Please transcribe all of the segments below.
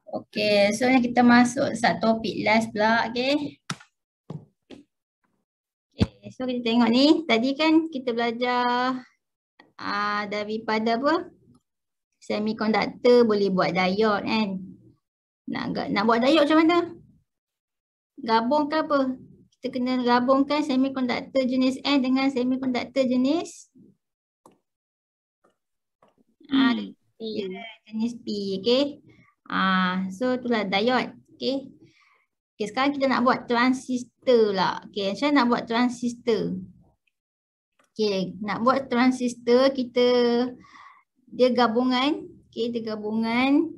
Okay, so ni kita masuk satu topik last pula, okay. Okay, so kita tengok ni, tadi kan kita belajar daripada apa? Semiconductor boleh buat diode kan. Nak buat diode macam mana? Gabungkan apa? Kita kena gabungkan semiconductor jenis N dengan semiconductor jenis jenis P, okay. So itulah diode, okay. Okay, sekarang kita nak buat transistor lah. Okay, macam mana nak buat transistor? Okay, nak buat transistor dia gabungan, okay, dia gabungan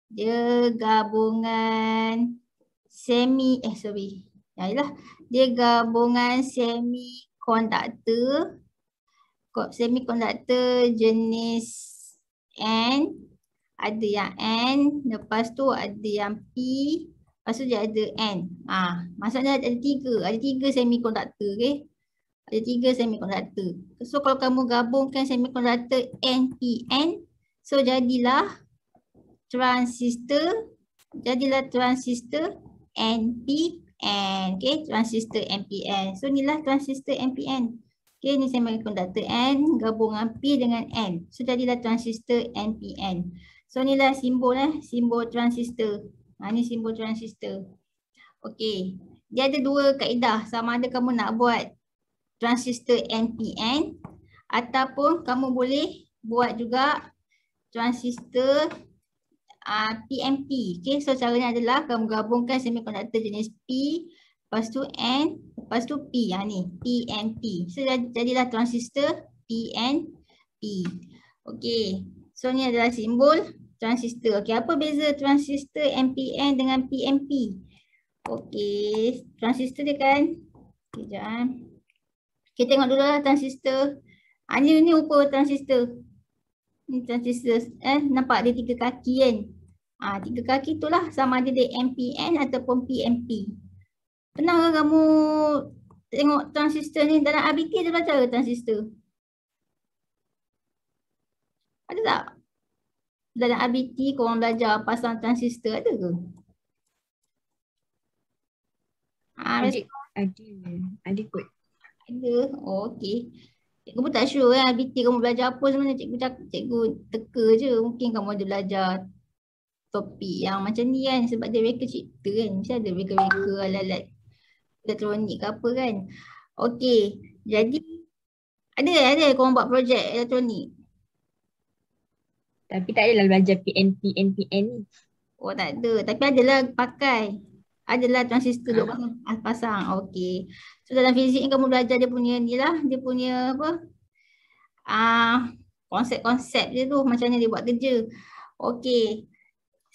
dia gabungan semiconductor jenis N. Ada yang N, lepas tu ada yang P, lepas tu dia ada N. Maksudnya ada tiga semiconductor, okay? Ada tiga semiconductor. So kalau kamu gabungkan semiconductor NPN, so jadilah transistor NPN, okay? Transistor NPN. So inilah transistor NPN. Okay, ni semiconductor N gabungan P dengan N. So jadilah transistor NPN. So inilah simbol transistor. Ni simbol transistor. Okey. Dia ada dua kaedah. Sama ada kamu nak buat transistor NPN ataupun kamu boleh buat juga transistor PNP. Okey, so caranya adalah kamu gabungkan semiconductor jenis P, lepas tu N, lepas tu P. Ni PNP. So jadilah transistor PNP. Okey. So ni adalah simbol transistor. Okey, apa beza transistor NPN dengan PNP? Okey, transistor dia kan. Sekejap. Kita tengok dulu lah transistor. Ni rupa transistor. Ni transistor. Nampak dia tiga kaki kan? Tiga kaki itulah sama ada dia NPN ataupun PNP. Pernah ke kamu tengok transistor ni dalam RBT ada belajar ke transistor? Ada tak? Dalam RBT korang belajar pasang transistor ada ke? Ada kot. Ada. Oh, okey. Cikgu pun tak sure kan RBT kamu belajar apa sebenarnya. Cikgu teka je. Mungkin kamu ada belajar topik yang macam ni kan. Sebab dia reka cipta kan. Mesti ada reka-reka alat-alat elektronik ke apa kan. Okey. Jadi ada korang buat projek elektronik? Tapi tak adalah belajar PNP, NPN ni. Oh tak ada. Tapi adalah pakai. Adalah transistor duk pasang. Okey. So dalam fizik ni kamu belajar dia punya ni lah. Dia punya apa? Konsep-konsep dia tu. Macam mana dia buat kerja. Okey.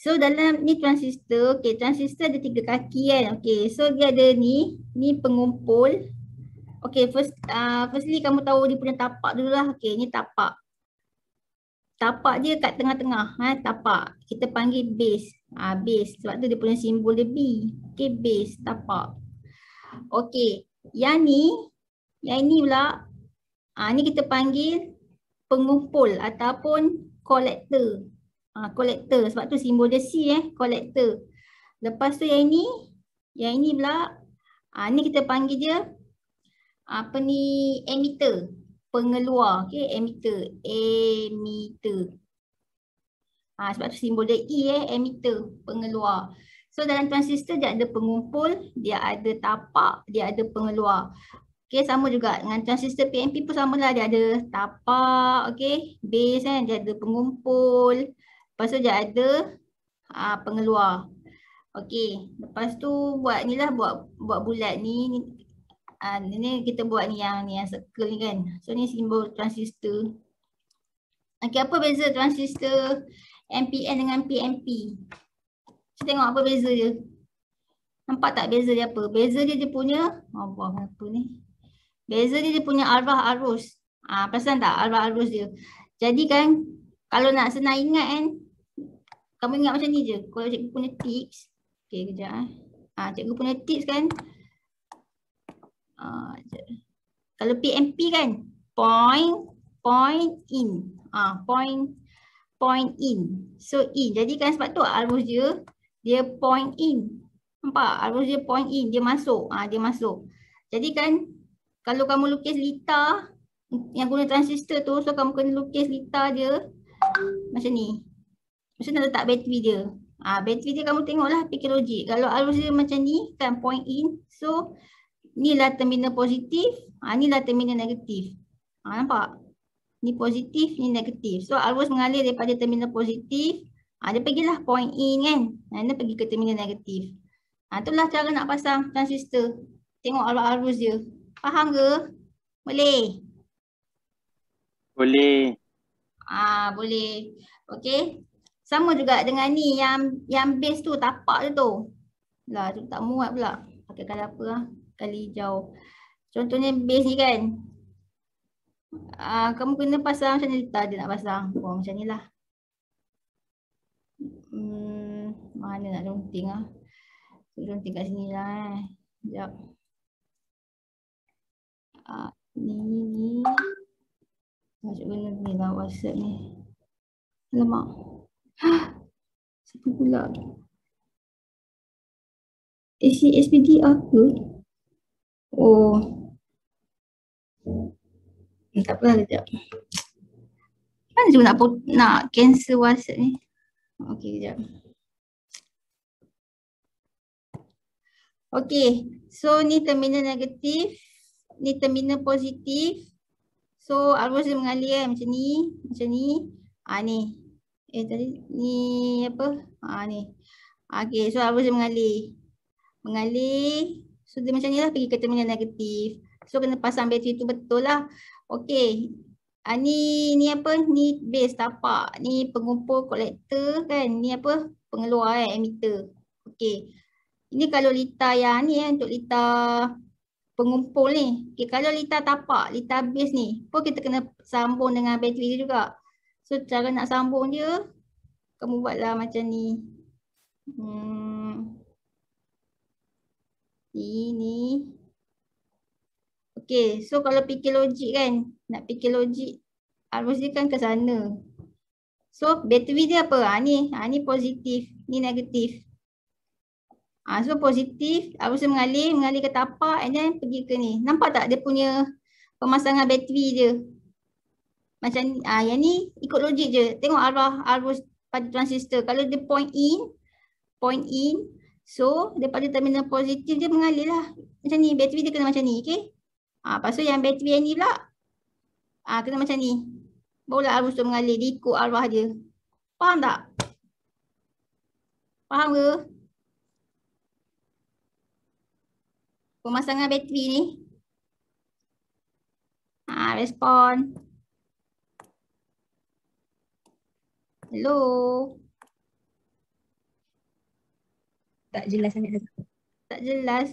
So dalam ni transistor. Okey, transistor ada tiga kaki kan. Okey. So dia ada ni. Ni pengumpul. Okey, firstly kamu tahu dia punya tapak dulu lah. Okey, ni tapak. Tapak dia kat tengah-tengah, tapak. Kita panggil base. Base. Sebab tu dia punya simbol dia B. Okay, base, tapak. Okay, yang ni pula, ni kita panggil pengumpul ataupun collector. Collector, sebab tu simbol dia C, collector. Lepas tu yang ini pula, ni kita panggil dia, emitter. Pengeluar, okay, emitter. Sebab tu simbol dia E, emitter, pengeluar. So dalam transistor dia ada pengumpul, dia ada tapak, dia ada pengeluar. Okay, sama juga dengan transistor PNP pun sama lah, dia ada tapak, okay, base kan, dia ada pengumpul, lepas tu dia ada pengeluar. Okay, lepas tu buat ni lah, buat bulat ni. Ni kita buat ni yang circle ni kan. So ni simbol transistor. Okay, apa beza transistor NPN dengan PNP? Kita tengok apa beza dia. Nampak tak beza dia apa? Beza dia punya apa ni? Beza dia punya arwah arus. Perasan tak arwah arus dia? Jadi kan kalau nak senang ingat kan, kamu ingat macam ni je. Kalau cikgu punya tips. Okay, kejap cikgu punya tips kan. Kalau PNP kan point in. point in. So in. Jadi kan sebab tu arus dia point in. Nampak? Arus dia point in. Dia masuk. Dia masuk. Jadi kan kalau kamu lukis lita yang guna transistor tu, so kamu kena lukis lita dia macam ni. Mesti nak letak bateri dia. Bateri dia kamu tengoklah fikir logik. Kalau arus dia macam ni kan point in. So ni lah terminal positif. Ni lah terminal negatif. Nampak? Ni positif, ni negatif. So arus mengalir daripada terminal positif. Dia pergilah point in kan. Dia pergi ke terminal negatif. Itulah cara nak pasang transistor. Tengok arus dia. Faham ke? Boleh? Boleh. Boleh. Okey. Sama juga dengan ni yang base tu, tapak tu tu. Lah tu tak muat pula. Pakai kali apa lah? Kali hijau. Contohnya base ni kan. Kamu kena pasang macam ni, tak ada nak pasang. Macam ni lah. Mana nak runting lah. Runting kat sini lah Sekejap. Ni. Macam guna ni lah WhatsApp ni. Alamak. Siapa pula? SPDR ke? Oh. Tak apalah kejap. Mana juga nak cancel WhatsApp ni? Okey kejap. Okey. So ni terminal negatif. Ni terminal positif. So arus dia mengalir macam ni. Macam ni. Ni. Tadi ni apa? Ni. Okey. So arus dia mengalir. Mengalir. So dia macam ni lah pergi ke terminal negatif. So kena pasang bateri tu betul lah. Okey. Ni apa? Ni base tapak. Ni pengumpul kolektor kan. Ni apa? Pengeluar emitter. Okey. Ini kalau lita yang ni untuk lita pengumpul ni. Okey, kalau lita tapak, lita base ni, pun kita kena sambung dengan bateri dia juga. So cara nak sambung dia, kamu buatlah macam ni. Ini. Okey, so kalau fikir logik kan, nak fikir logik, arus dia kan ke sana. So bateri dia apa? Ni positif, ni negatif. So positif, arus dia mengalir ke tapak and then pergi ke ni. Nampak tak dia punya pemasangan bateri dia? Macam yang ni ikut logik je. Tengok arah arus pada transistor. Kalau dia point in, so daripada terminal positif dia mengalir lah. Macam ni, bateri dia kena macam ni, okey? Lepas tu yang bateri yang ni pula kena macam ni. Barulah arus tu mengalir, dia ikut arah dia. Faham tak? Faham ke? Pemasangan bateri ni. Respon. Hello. Tak jelas sangat. Tak jelas.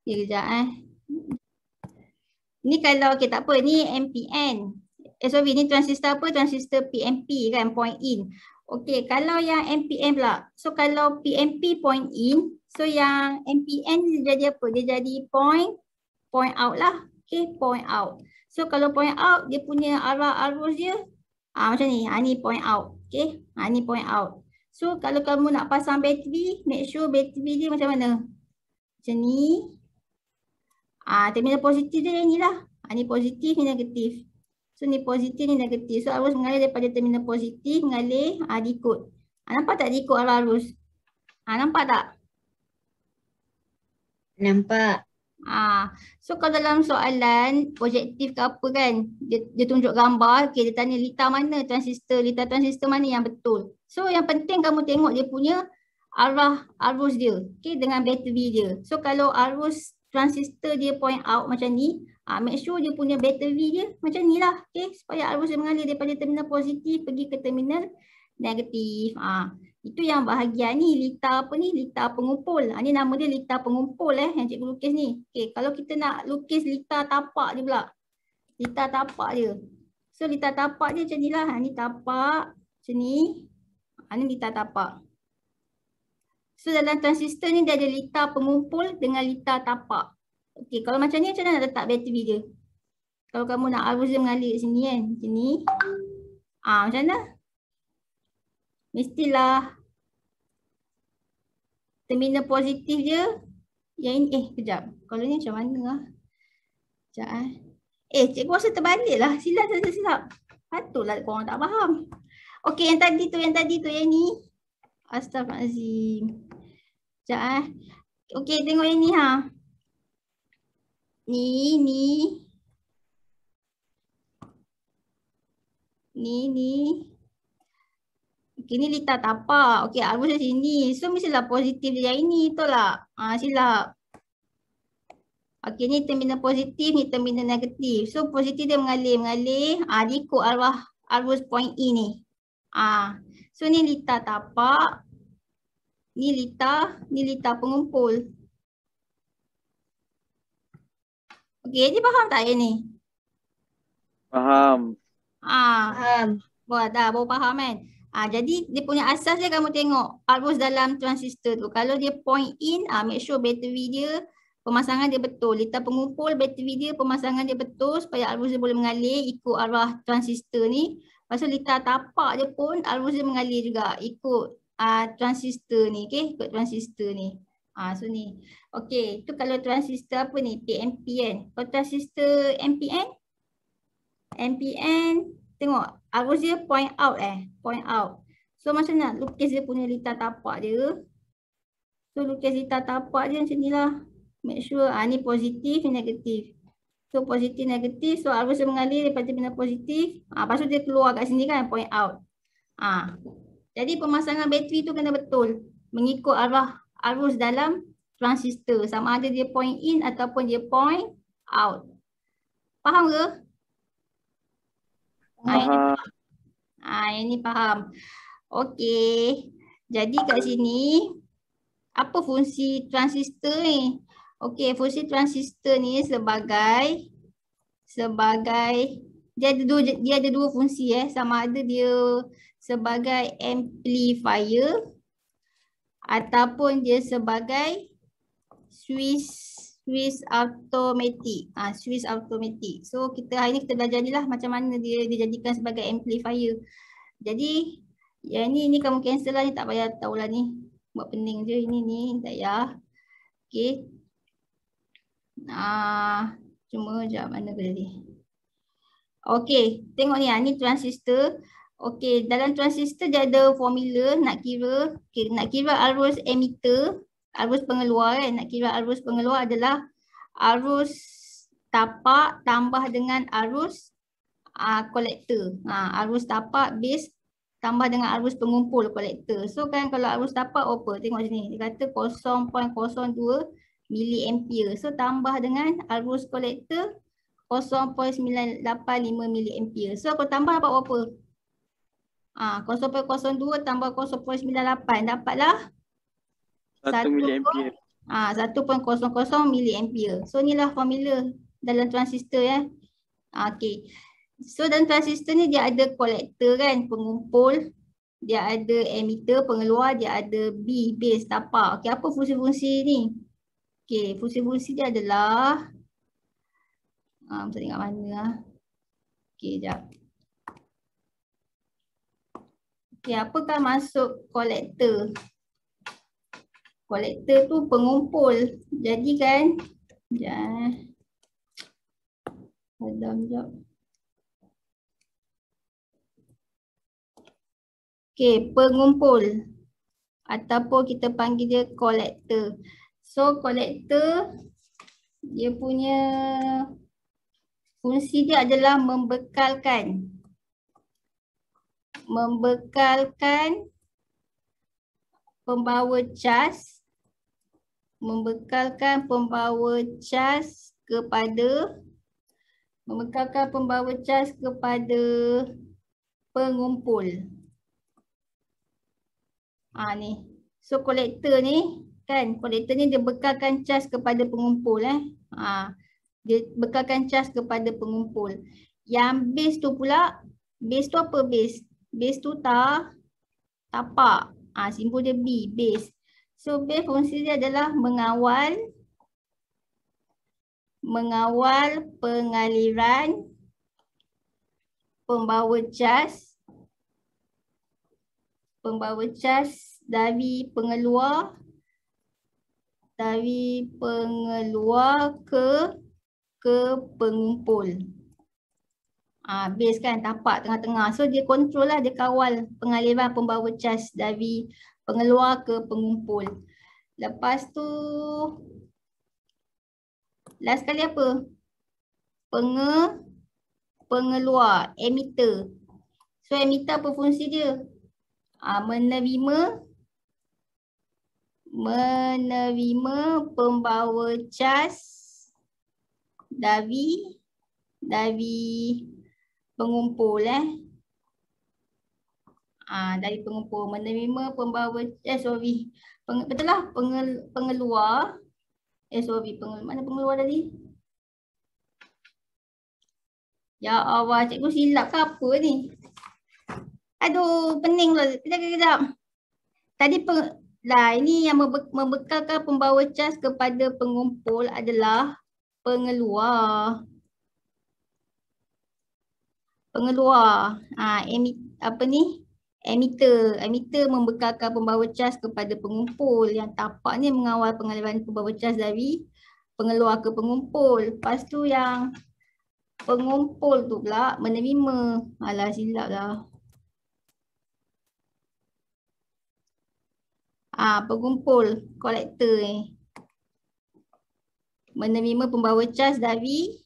Kejap Ni kalau tak apa, ni MPN. Sorry, ni transistor apa? Transistor PNP kan, point in. Okey, kalau yang MPN pula. So kalau PNP point in, so yang MPN dia jadi apa? Dia jadi point out lah. Okey, point out. So kalau point out, dia punya arah arus dia macam ni. Ni point out. Okey, ni point out. So kalau kamu nak pasang bateri, make sure bateri dia macam mana? Macam ni. Terminal positif dia yang ni lah. Ni positif, ni negatif. So ni positif, ni negatif. So arus mengalir daripada terminal positif, mengalir, diikut. Nampak tak diikut arah arus? Nampak tak? Nampak. So kalau dalam soalan objektif ke apa kan, dia tunjuk gambar, okay, dia tanya lita mana transistor, lita transistor mana yang betul. So yang penting kamu tengok dia punya arah arus dia, okay, dengan bateri dia. So kalau arus transistor dia point out macam ni, make sure dia punya bateri dia macam ni lah, okay, supaya arus dia mengalir daripada terminal positif pergi ke terminal negatif. Itu yang bahagian ni, lita apa ni? Lita pengumpul. Ni nama dia lita pengumpul yang cikgu lukis ni. Okay, kalau kita nak lukis lita tapak dia pula. Lita tapak dia. So lita tapak dia macam ni lah. Ni tapak macam ni. Ni lita tapak. So dalam transistor ni dia ada lita pengumpul dengan lita tapak. Okay, kalau macam ni macam mana nak letak bateri dia? Kalau kamu nak arus dia mengalir sini kan. Macam ni. Macam mana? Mestilah terminal positif je. Yang ini, kejap. Kalau ni macam mana lah? Sekejap cikgu rasa terbalik lah. Silap. Patutlah korang tak faham. Okey, yang tadi tu, yang ni. Astaghfirullahaladzim. Sekejap Okey, tengok yang ni ha. Ni. Okey, ni litar tapak. Okey, arus di sini. So, mestilah positif dia yang ini. Betul tak? Silap. Okey, ni terminal positif, ni terminal negatif. So, positif dia mengalir. Dia ikut arus point E ni. So, ni litar tapak. Ni litar pengumpul. Okey, jadi faham tak yang ni? Faham. Faham. Baru faham kan? Jadi dia punya asas dia kamu tengok arus dalam transistor tu. Kalau dia point in, make sure bateri dia pemasangan dia betul. Litar pengumpul bateri dia pemasangan dia betul supaya arus dia boleh mengalir ikut arah transistor ni. Lepas tu litar tapak dia pun arus dia mengalir juga ikut transistor ni. Okay, ikut transistor ni. So ni. Okay, tu kalau transistor apa ni? PNP kan. Kalau transistor NPN tengok arus dia point out. So macam mana lukis dia punya litar tapak dia. So lukis litar tapak dia macam ni lah. Make sure ni positif, ni negatif. So positif, negatif. So arus dia mengalir daripada terminal positif. Lepas tu dia keluar kat sini kan, point out. Jadi pemasangan bateri tu kena betul. Mengikut arah arus dalam transistor. Sama ada dia point in ataupun dia point out. Faham ke? Yang ni faham. Okey. Jadi kat sini apa fungsi transistor ni? Okey, fungsi transistor ni sebagai dia ada dua fungsi sama ada dia sebagai amplifier ataupun dia sebagai switch automatic. Switch automatic. So hari ni kita belajar ni lah macam mana dia dijadikan sebagai amplifier. Jadi yang ni kamu cancel lah, ni tak payah tahulah ni. Buat pening je ni tak payah. Okey. Cuma sekejap mana ke tadi. Okey, tengok ni transistor. Okey, dalam transistor dia ada formula nak kira arus emitter, arus pengeluar kan. Nak kira arus pengeluar adalah arus tapak tambah dengan arus kolektor. Arus tapak base tambah dengan arus pengumpul kolektor. So kan kalau arus tapak apa? Tengok sini. Dia kata 0.02 miliampere. So tambah dengan arus kolektor 0.985 miliampere. So kalau tambah dapat berapa? 0.02 tambah 0.98 dapatlah 1 miliampere. 1.00 miliampere. So inilah formula dalam transistor ya. Okey. So dalam transistor ni dia ada kolektor kan, pengumpul, dia ada emitter, pengeluar, dia ada base, tapak. Okey, apa fungsi-fungsi ni? Okey, fungsi-fungsi dia adalah mesti tengok mana lah. Okey, sekejap. Okey, apakah maksud kolektor? Kolektor tu pengumpul. Jadi kan, okey, pengumpul ataupun kita panggil dia kolektor. So kolektor dia punya fungsi dia adalah membekalkan pembawa cas kepada pengumpul. Ni. So kolektor ni kan, kolektor ni dia bekalkan cas kepada pengumpul dia bekalkan cas kepada pengumpul. Yang base tu pula, base tu apa base? Base tu tapak. Simbol dia B, base. So base fungsi dia adalah mengawal pengaliran pembawa cas pembawa cas dari pengeluar ke pengumpul. Base kan tapak tengah-tengah. So dia kontrol lah, dia kawal pengaliran pembawa cas dari pengeluar ke pengumpul. Lepas tu last kali apa? Pengeluar, emitter. So emitter apa fungsi dia? Menerima pembawa cas dari pengumpul dari pengumpul, menerima pembawa betul lah, pengeluar mana pengeluar tadi? Ya Allah, cikgu silap ke apa ni? Aduh, pening lah. Kejap. Tadi ini yang membekalkan pembawa cas kepada pengumpul adalah pengeluar. Emitter membekalkan pembawa cas kepada pengumpul. Yang tapak ni mengawal pengaliran pembawa cas dari pengeluar ke pengumpul. Lepas tu yang pengumpul tu pula menerima. Alah, silap lah. Pengumpul, kolektor ni. Menerima pembawa cas dari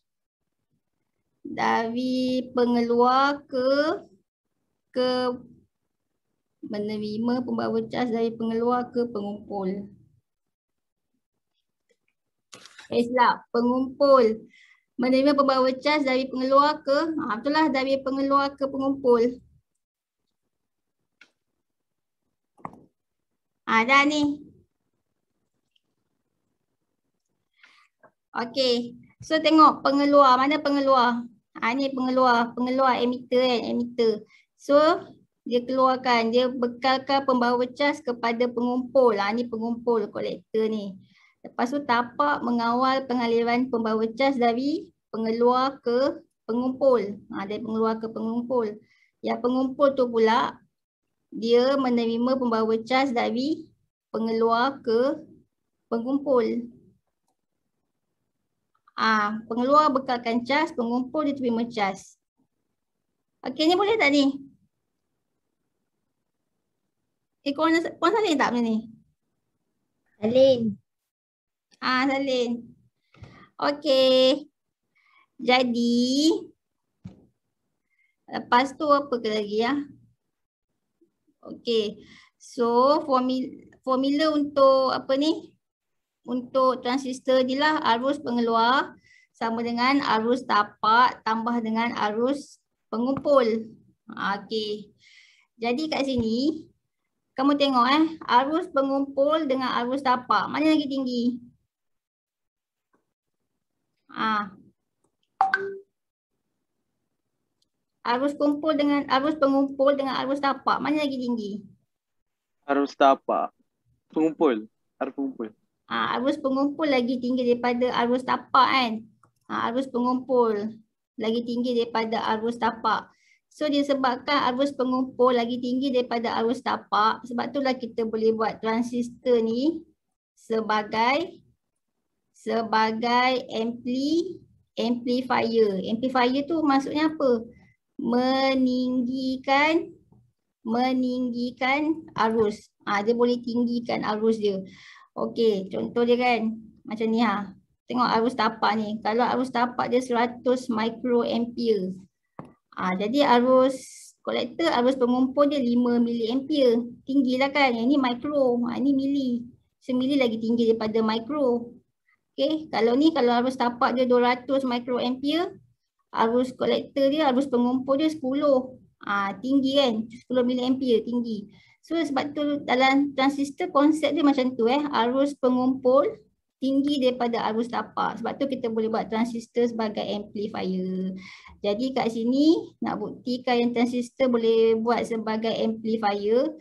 pengeluar menerima pembawa cas dari pengeluar ke pengumpul. Silap, pengumpul. Menerima pembawa cas dari pengeluar ke, betul lah, dari pengeluar ke pengumpul. Dah ni. Okey. So tengok pengeluar, mana pengeluar? Ni pengeluar emitter kan, emitter. So dia keluarkan, dia bekalkan pembawa cas kepada pengumpul. Ni pengumpul, kolektor ni. Lepas tu tapak mengawal pengaliran pembawa cas dari pengeluar ke pengumpul. Dari pengeluar ke pengumpul. Yang pengumpul tu pula dia menerima pembawa cas dari pengeluar ke pengumpul. Pengeluar bekalkan cas, pengumpul dia terima cas. Okey, ni boleh tak ni? Korang salin tak benda ni? Salin. Salin. Okey. Jadi lepas tu apa ke lagi ya? Okey. So formula untuk apa ni? Untuk transistor ni lah, arus pengeluar sama dengan arus tapak tambah dengan arus pengumpul. Okey. Jadi kat sini kamu tengok arus pengumpul dengan arus tapak, mana lagi tinggi? Arus pengumpul dengan arus tapak, mana lagi tinggi? Arus tapak. Pengumpul. Arus pengumpul. Arus pengumpul lagi tinggi daripada arus tapak kan? Arus pengumpul lagi tinggi daripada arus tapak. So disebabkan arus pengumpul lagi tinggi daripada arus tapak, sebab itulah kita boleh buat transistor ni sebagai amplifier. Amplifier tu maksudnya apa? Meninggikan arus. Dia boleh tinggikan arus dia. Okey, contoh dia kan macam ni Tengok arus tapak ni. Kalau arus tapak dia 100 microampere. Jadi arus kolektor, arus pengumpul dia 5 miliampere. Tinggilah kan. Yang ni micro, ni mili. So mili lagi tinggi daripada micro. Okey, kalau arus tapak dia 200 microampere, arus kolektor dia, arus pengumpul dia 10. Tinggi kan? 10 miliampere tinggi. So sebab tu dalam transistor konsep dia macam tu arus pengumpul tinggi daripada arus tapak. Sebab tu kita boleh buat transistor sebagai amplifier. Jadi kat sini nak buktikan yang transistor boleh buat sebagai amplifier.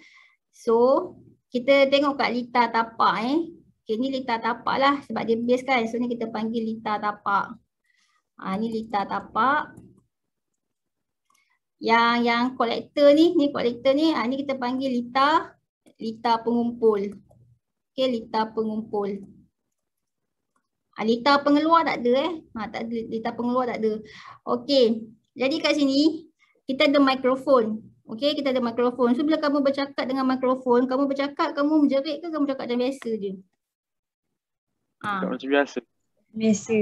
So kita tengok kat litar tapak Okay, ni litar tapak lah sebab dia base kan. So ni kita panggil litar tapak. Ni litar tapak. Yang kolektor ni kolektor ni, ni kita panggil lita pengumpul. Okey, lita pengumpul. Lita pengeluar tak ada tak ada, lita pengeluar tak ada. Okey, jadi kat sini kita ada mikrofon. Okey, kita ada mikrofon. So bila kamu bercakap dengan mikrofon, kamu bercakap, kamu menjerit ke kamu cakap macam biasa je? Cakap macam biasa. Biasa.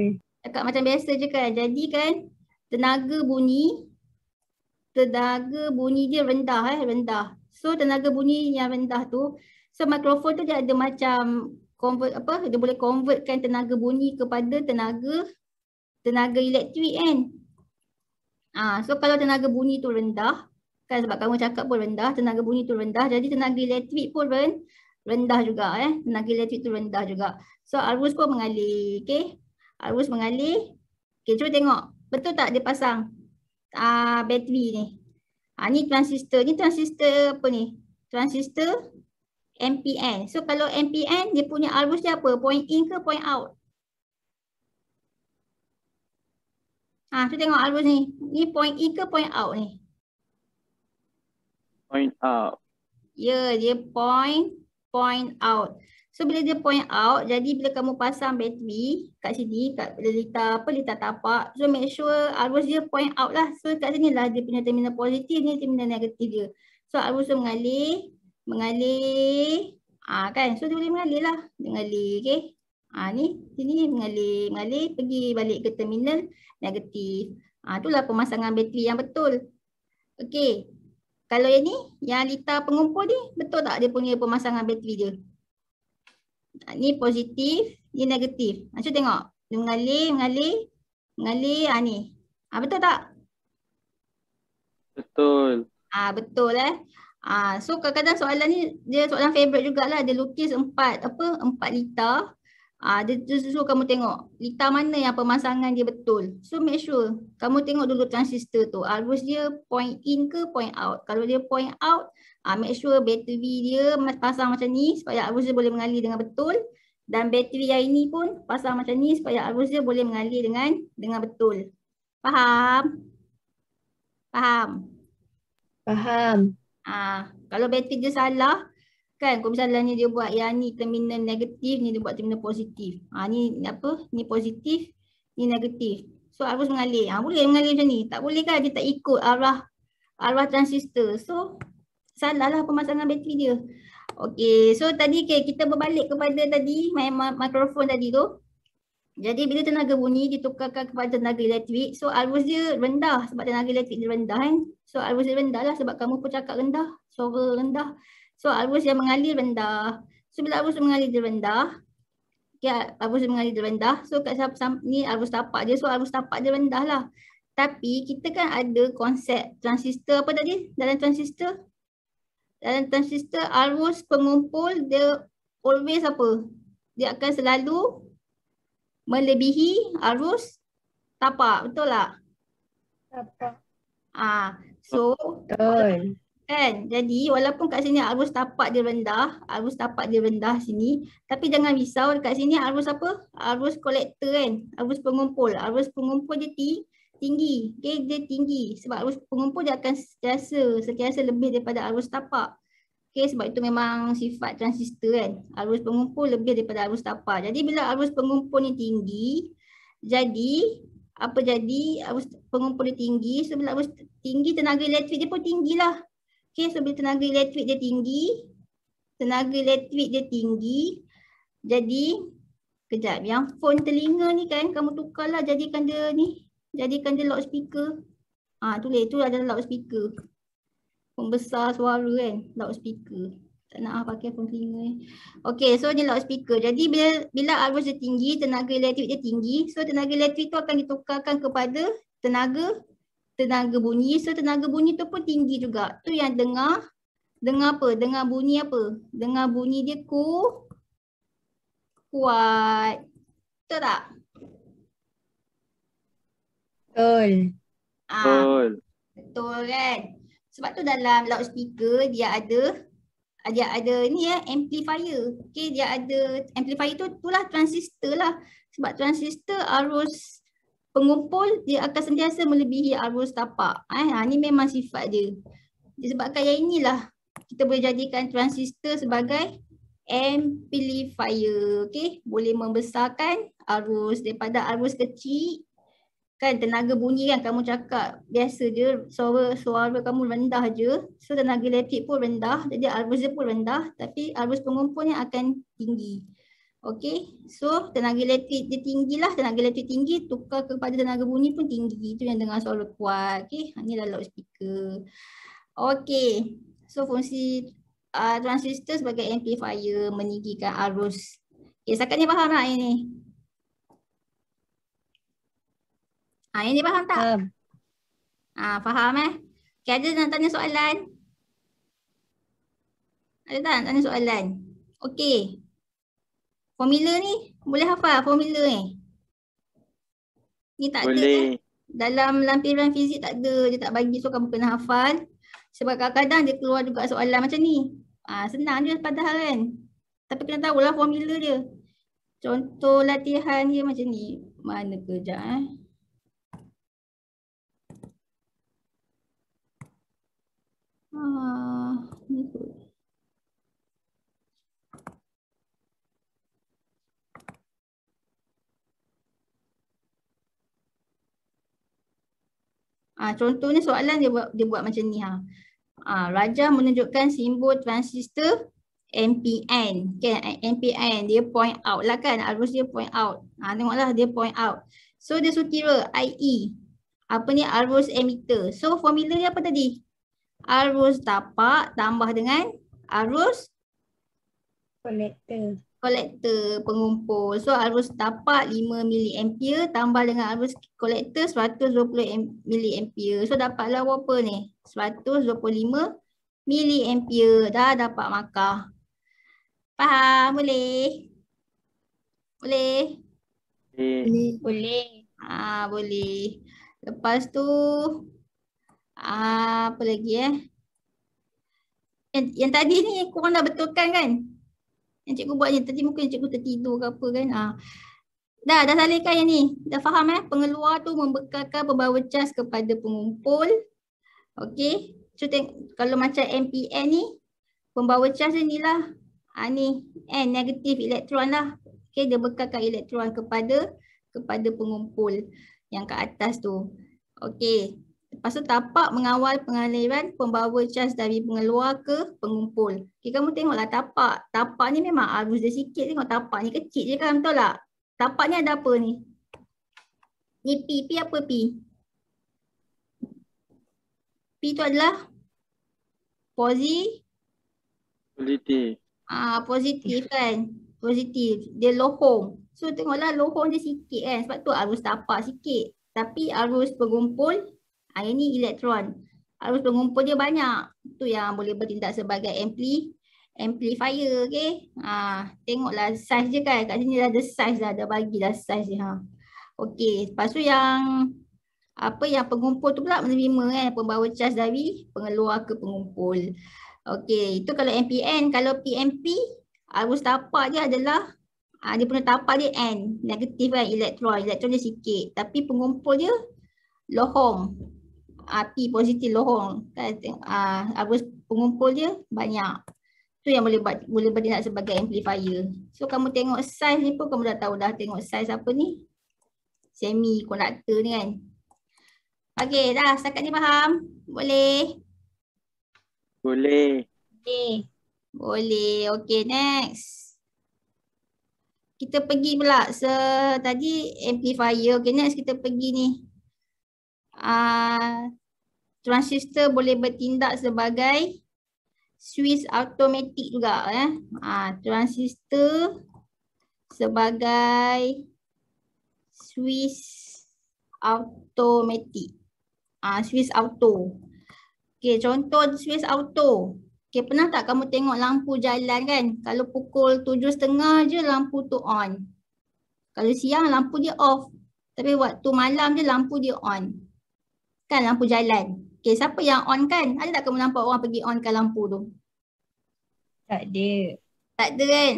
Cakap macam biasa je kan. Jadi kan tenaga bunyi dia rendah rendah. So tenaga bunyi yang rendah tu, so mikrofon tu dia ada macam convert dia boleh convertkan tenaga bunyi kepada tenaga elektrik kan. So kalau tenaga bunyi tu rendah kan, sebab kamu cakap pun rendah, tenaga bunyi tu rendah, jadi tenaga elektrik pun rendah juga tenaga elektrik tu rendah juga. So arus pun mengalir. Okey, arus mengalir. Okey, cuba tengok betul tak dia pasang bateri ni. Ni transistor apa ni? Transistor NPN. So kalau NPN dia punya arus dia apa? Point in ke point out? Tu tengok arus ni. Ni point in ke point out ni? Point out. Ya, dia point out. So bila dia point out, jadi bila kamu pasang bateri kat sini, kat lita tapak, so make sure arus dia point out lah. So kat sini lah dia punya terminal positif, ni terminal negatif dia. So arus dia mengalir, kan? So dia boleh mengalir lah, dia mengalir, okay? Ni sini mengalir, pergi balik ke terminal negatif. Itulah pemasangan bateri yang betul. Okay. Kalau yang ni, yang lita pengumpul ni, betul tak dia punya pemasangan bateri dia? Ni positif, ni negatif. Cuba tengok. Dia mengalir, ni. Betul tak? Betul. Betul So kadang-kadang soalan ni, dia soalan favourite jugalah. Dia lukis 4 lita. Dia suruh kamu tengok lita mana yang pemasangan dia betul. So make sure kamu tengok dulu transistor tu, arus dia point in ke point out. Kalau dia point out, make sure bateri dia pasang macam ni supaya arus dia boleh mengalir dengan betul. Dan bateri yang ini pun pasang macam ni supaya arus dia boleh mengalir dengan betul. Faham? Faham? Faham. Kalau bateri dia salah, kan, kalau misalnya dia buat yang ni terminal negatif, ni dia buat terminal positif. Ni apa? Ni positif, ni negatif. So arus mengalir. Boleh mengalir macam ni. Tak boleh kan dia tak ikut arah transistor. So salah lah pemasangan bateri dia. Okey, so tadi kita berbalik kepada tadi mikrofon tadi tu. Jadi bila tenaga bunyi ditukarkan kepada tenaga elektrik, so arus dia rendah sebab tenaga elektrik dia rendah kan. So arus dia rendah lah sebab kamu pun cakap rendah, suara rendah. So arus yang mengalir rendah. So bila arus mengalir dia rendah, arus dia mengalir dia rendah. So kat ni arus tapak dia, so arus tapak dia rendah lah. Tapi kita kan ada konsep transistor apa tadi? Dalam transistor arus pengumpul dia always apa? Dia akan selalu melebihi arus tapak, betul tak? Tapak. So Betul. kan, jadi walaupun kat sini arus tapak dia rendah sini, tapi jangan risau dekat sini arus apa? Arus kolektor kan, arus pengumpul dia tinggi, okay? Dia tinggi sebab arus pengumpul dia akan sentiasa lebih daripada arus tapak. Okay, sebab itu memang sifat transistor kan, arus pengumpul lebih daripada arus tapak. Jadi bila arus pengumpul ni tinggi, jadi arus pengumpul dia tinggi, so bila arus tinggi tenaga elektrik dia pun tinggi lah. Okay, so bila tenaga elektrik dia tinggi, jadi kejap, yang phone telinga ni kan kamu tukarlah, jadikan dia loudspeaker. Itu adalah loudspeaker. Pembesar suara kan, loudspeaker. Tak nak pakai phone telinga ni. Okay, so ni loudspeaker. Jadi bila arus dia tinggi, tenaga elektrik dia tinggi, so tenaga elektrik tu akan ditukarkan kepada tenaga bunyi. So tenaga bunyi tu pun tinggi juga. Tu yang dengar apa? Dengar bunyi apa? Dengar bunyi dia kuat. Betul tak? Betul. Betul kan? Sebab tu dalam loudspeaker dia ada ni amplifier. Okey, dia ada amplifier tu, itulah transistor lah. Sebab transistor arus pengumpul dia akan sentiasa melebihi arus tapak. Ini memang sifat dia. Disebabkan yang inilah kita boleh jadikan transistor sebagai amplifier. Okey, boleh membesarkan arus daripada arus kecil. Kan tenaga bunyi kan kamu cakap biasa je, suara kamu rendah je. So tenaga elektrik pun rendah, jadi arus dia pun rendah, tapi arus pengumpulnya akan tinggi. Okey, so tenaga elektrik dia tinggi lah, tenaga elektrik tinggi tukar kepada tenaga bunyi pun tinggi. Itu yang dengar suara kuat. Okey, ini adalah loudspeaker. Okey, so fungsi transistor sebagai amplifier meninggikan arus. Okey, setakat ni faham tak ini? Ini faham tak? Faham. Faham Okay, ada nak tanya soalan? Ada tak nak tanya soalan? Okey. Formula ni, boleh hafal formula ni? Ni tak Boleh. ada. Dalam lampiran fizik tak ada. Dia tak bagi, so kamu kena hafal. Sebab kadang-kadang dia keluar juga soalan macam ni. Senang je padahal kan. Tapi kena tahulah formula dia. Contoh latihan dia macam ni. Mana kejap ni kot. Contohnya soalan dia buat macam ni Raja menunjukkan simbol transistor NPN. Okay, NPN dia point out lah kan, arus dia point out. Tengoklah dia point out. So dia suruh kira IE. Apa ni arus emitter. So formula dia apa tadi? Arus tapak tambah dengan arus kolektor pengumpul. So arus tapak 5 mA tambah dengan arus kolektor 120 mA. So dapatlah berapa ni? 125 mA. Dah dapat markah. Faham? Boleh? Boleh? Boleh. Boleh. Lepas tu apa lagi Yang tadi ni korang dah betulkan kan? Yang cikgu buat ni, tadi mungkin cikgu tertidur ke apa kan. Dah salihkan yang ni. Dah faham pengeluar tu membekalkan pembawa cas kepada pengumpul. Okey. So kalau macam MPN ni, pembawa cas ni lah. Ni N negatif elektron lah. Okey, dia bekalkan elektron kepada pengumpul yang kat atas tu. Okey. Lepas tu tapak mengawal pengaliran pembawa cas dari pengeluar ke pengumpul. Okay, kamu tengoklah tapak. Tapak ni memang arus dia sikit. Tengok tapak ni kecil je kan, betul tak? Tapak ni ada apa ni? Ni P. P apa P? P tu adalah positif. Positif kan? Positif. Dia lohong. So tengoklah lohong dia sikit kan. Sebab tu arus tapak sikit. Tapi arus pengumpul ini elektron. Arus pengumpul dia banyak. Tu yang boleh bertindak sebagai amplifier. Okay. Tengoklah saiz je kan. Kat sini dah ada saiz dah. Dah bagi dah saiz dia. Okay. Lepas tu yang pengumpul tu pula menerima pembawa cas dari pengeluar ke pengumpul. Okay. Itu kalau MPN. Kalau PMP, arus tapak dia adalah dia punya tapak dia N. Negatif kan elektron. Elektron dia sikit. Tapi pengumpul dia lohong. P positif lohong kan, arus pengumpul dia banyak. Tu yang boleh bertindak sebagai amplifier. So kamu tengok saiz ni pun kamu dah tahu dah, tengok saiz apa ni? Semiconductor ni kan. Okey, dah setakat ni faham? Boleh? Boleh. Boleh. Okey, next. Kita pergi pula tadi amplifier. Okey, next kita pergi ni. Transistor boleh bertindak sebagai switch automatik juga transistor sebagai switch automatik. Switch auto. Okey, contoh switch auto. Okey, pernah tak kamu tengok lampu jalan kan? Kalau pukul 7.30 je lampu tu on. Kalau siang lampu dia off. Tapi waktu malam je lampu dia on. Kan lampu jalan. Okay, siapa yang on kan? Ada tak kamu nampak orang pergi on kan lampu tu? Tak ada. Tak ada kan?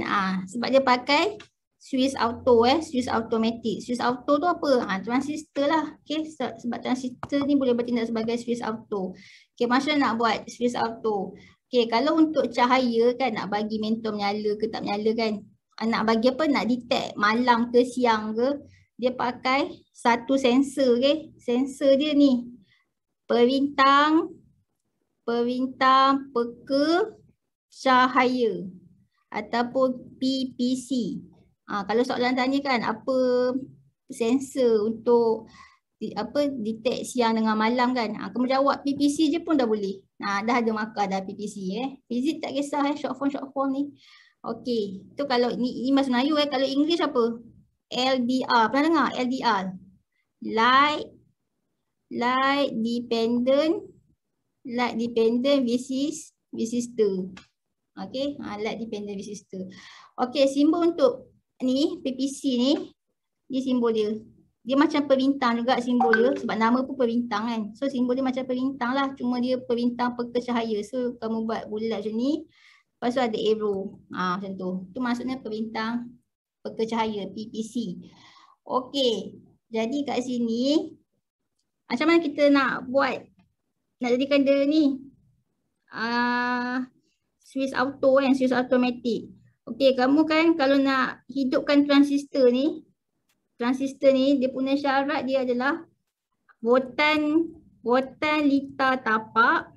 Sebab dia pakai Swiss Auto Swiss Automatic. Swiss Auto tu apa? Transistor lah. Okay, sebab transistor ni boleh bertindak sebagai Swiss Auto. Okay, macam mana nak buat Swiss Auto? Okay, kalau untuk cahaya kan nak bagi mentor menyala ke tak menyala kan. Nak bagi apa? Nak detect malam ke siang ke. Dia pakai satu sensor, okay. Sensor dia ni. Perintang peka cahaya ataupun PPC. Kalau soalan tanya kan apa sensor untuk detect siang dengan malam kan. Kamu jawab PPC je pun dah boleh. Dah ada markah dah PPC Fizik tak kisah short form ni. Okey, tu kalau ni bahasa Melayu kalau English apa? LDR. Pernah dengar LDR? Light dependent resistor. Okey, light dependent resistor. Okey, simbol untuk ni PPC ni, dia simbol dia. Dia macam perintang juga simbol dia sebab nama pun perintang kan. So simbol dia macam perintang lah, cuma dia perintang peka cahaya. So kamu buat bulat macam ni, lepas tu ada arrow. Macam tu. Tu maksudnya perintang peka cahaya PPC. Okey, jadi kat sini macam mana kita nak buat, nak jadikan dia ni Swiss Auto Swiss Automatic. Okey, kamu kan kalau nak hidupkan transistor ni dia punya syarat dia adalah voltan litar tapak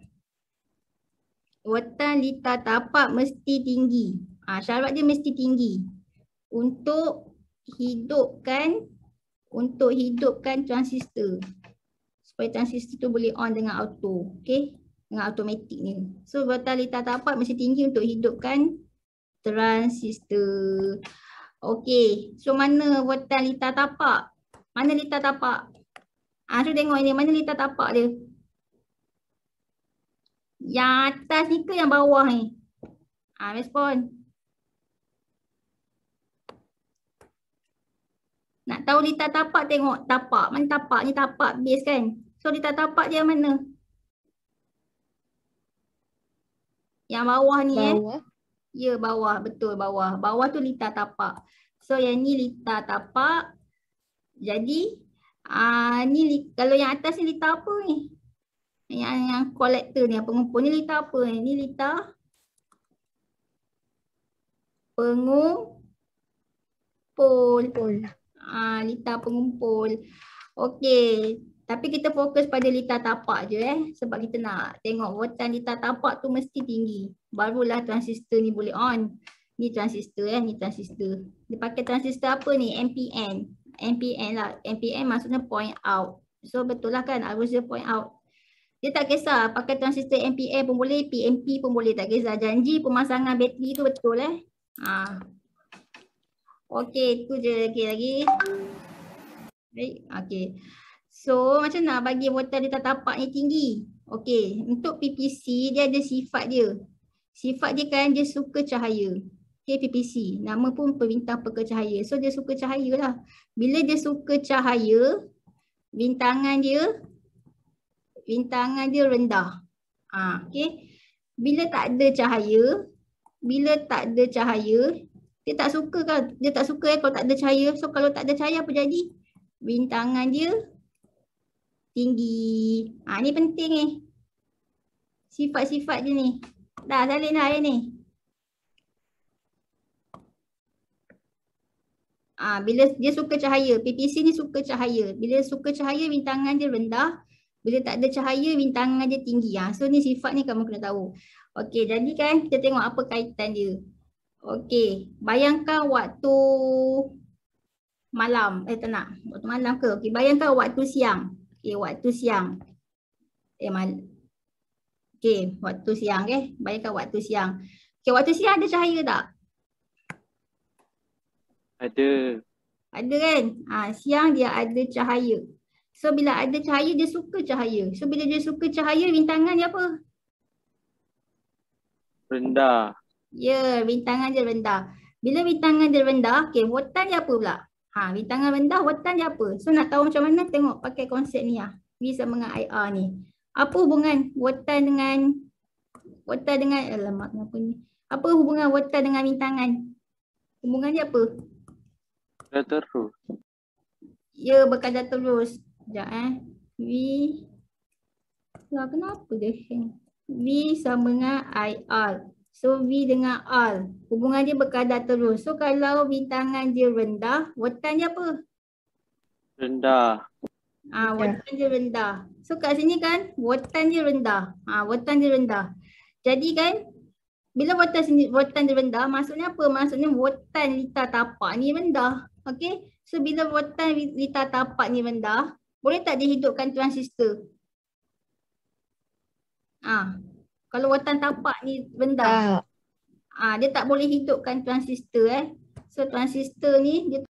mesti tinggi. Syarat dia mesti tinggi untuk hidupkan transistor. Supaya transistor tu boleh on dengan auto. Okey, dengan automatic ni. So voltan litar tapak mesti tinggi untuk hidupkan transistor. Okey, so mana voltan litar tapak? Mana litar tapak? So tengok ini, mana litar tapak dia? Yang atas ni ke yang bawah ni? Respon. Nak tahu litar tapak, tengok tapak. Mana tapak? Ni tapak base kan? So litar tapak dia mana? Yang bawah ni Bawah. Ya, bawah. Betul, bawah. Bawah tu litar tapak. So yang ni litar tapak. Jadi kalau yang atas ni litar apa ni? Yang kolektor ni, pengumpul ni litar apa ni? Ni litar pengumpul. Litar pengumpul. Okey. Tapi kita fokus pada litar tapak je sebab kita nak tengok voltan litar tapak tu mesti tinggi. Barulah transistor ni boleh on. Ni transistor ni transistor. Dia pakai transistor apa ni? NPN. NPN lah. NPN maksudnya point out. So betul lah kan, arus dia point out. Dia tak kisah pakai transistor NPN pun boleh, PNP pun boleh, tak kisah. Janji pemasangan bateri tu betul Okey, tu je lagi. Baik, okey. So macam nak bagi voltan litar tapak ni tinggi? Okey, untuk PPC dia ada sifat dia. Sifat dia kan dia suka cahaya. Okey, PPC. Nama pun perintang peka cahaya. So dia suka cahaya lah. Bila dia suka cahaya, bintangan dia rendah. Okey. Bila tak ada cahaya, dia tak suka kan? Dia tak suka kalau tak ada cahaya. So kalau tak ada cahaya apa jadi? Bintangan dia tinggi. Ni penting ni. Sifat-sifat dia ni. Dah salin dah ni. Bila dia suka cahaya, PPC ni suka cahaya. Bila suka cahaya, bintangan dia rendah. Bila tak ada cahaya, bintangan dia tinggi. So ni sifat ni kamu kena tahu. Okey, jadi kan kita tengok apa kaitan dia. Okey, bayangkan waktu malam. Tak nak. Waktu malam ke? Okey, bayangkan waktu siang. Okey, waktu siang. Okey, waktu siang Bayangkan waktu siang. Okey, waktu siang ada cahaya tak? Ada. Ada kan? Siang dia ada cahaya. So bila ada cahaya dia suka cahaya. So bila dia suka cahaya, bintangan dia apa? Rendah. Ya, bintangan dia rendah. Bila bintangan dia rendah, okey, voltan dia apa pula? Bintangan rendah, voltan dia apa? So nak tahu macam mana, tengok pakai konsep ni V sama dengan IR ni. Apa hubungan voltan dengan alamak kenapa ni? Apa hubungan voltan dengan bintangan? Hubungan dia apa? Dah terus. Ya, berkadar terus. Sekejap V. Lah, kenapa dia hang? V sama dengan IR. So V dengan R. Hubungan dia berkadar terus. So kalau bintangan dia rendah, wetan dia apa? Rendah. Wetan dia rendah. So kat sini kan, wetan dia rendah. Wetan dia rendah. Jadi kan, bila wetan dia rendah, maksudnya apa? Maksudnya wetan litar tapak ni rendah. Okay? So bila wetan litar tapak ni rendah, boleh tak dihidupkan transistor? Kalau wetan tapak ni rendah, dia tak boleh hidupkan transistor. So transistor ni dia